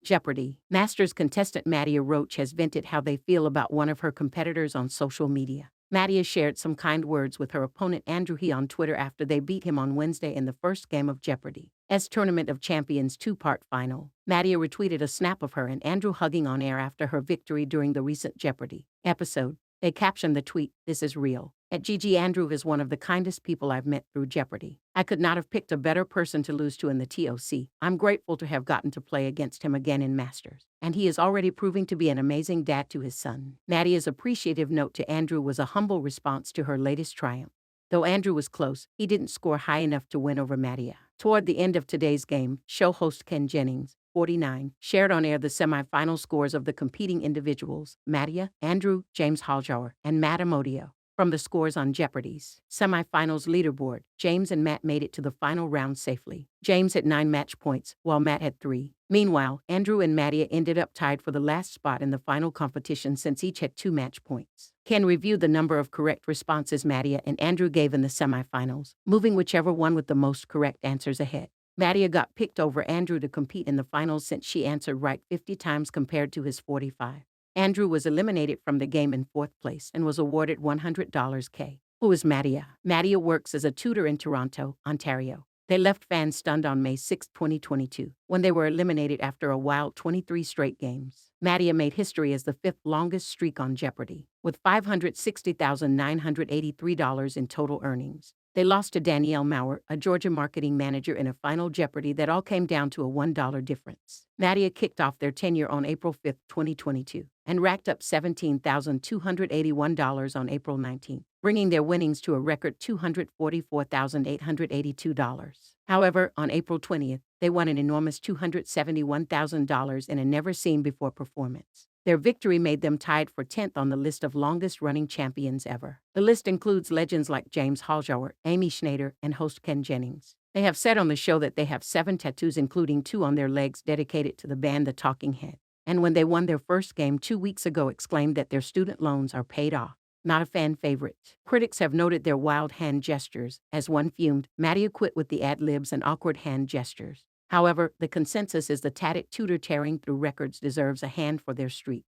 Jeopardy! Masters contestant Mattea Roach has vented how they feel about one of her competitors on social media. Mattea shared some kind words with her opponent Andrew He on Twitter after they beat him on Wednesday in the first game of Jeopardy's Tournament of Champions two-part final. Mattea retweeted a snap of her and Andrew hugging on air after her victory during the recent Jeopardy episode. They captioned the tweet, "This is real. At GG, Andrew is one of the kindest people I've met through Jeopardy. I could not have picked a better person to lose to in the TOC. I'm grateful to have gotten to play against him again in Masters. And he is already proving to be an amazing dad to his son." Mattea's appreciative note to Andrew was a humble response to her latest triumph. Though Andrew was close, he didn't score high enough to win over Mattea. Toward the end of today's game, show host Ken Jennings, 49, shared on air the semi-final scores of the competing individuals, Mattea, Andrew, James Holzhauer, and Matt Amodio. From the scores on Jeopardy's semi-finals leaderboard, James and Matt made it to the final round safely. James had 9 match points, while Matt had 3. Meanwhile, Andrew and Mattea ended up tied for the last spot in the final competition since each had 2 match points. Ken reviewed the number of correct responses Mattea and Andrew gave in the semi-finals, moving whichever one with the most correct answers ahead. Mattea got picked over Andrew to compete in the finals since she answered right 50 times compared to his 45. Andrew was eliminated from the game in 4th place and was awarded $100 K. Who is Mattea? Mattea works as a tutor in Toronto, Ontario. They left fans stunned on May 6, 2022, when they were eliminated after a wild 23 straight games. Mattea made history as the 5th longest streak on Jeopardy, with $560,983 in total earnings. They lost to Danielle Maurer, a Georgia marketing manager, in a final Jeopardy that all came down to a $1 difference. Mattea kicked off their tenure on April 5, 2022, and racked up $17,281 on April 19, bringing their winnings to a record $244,882. However, on April 20th, they won an enormous $271,000 in a never-seen-before performance. Their victory made them tied for 10th on the list of longest-running champions ever. The list includes legends like James Holzhauer, Amy Schneider, and host Ken Jennings. They have said on the show that they have 7 tattoos, including 2 on their legs dedicated to the band The Talking Heads. And when they won their first game 2 weeks ago, exclaimed that their student loans are paid off. Not a fan favorite. Critics have noted their wild hand gestures. As one fumed, Mattea quit with the ad-libs and awkward hand gestures. However, the consensus is the tatted tutor tearing through records deserves a hand for their streak.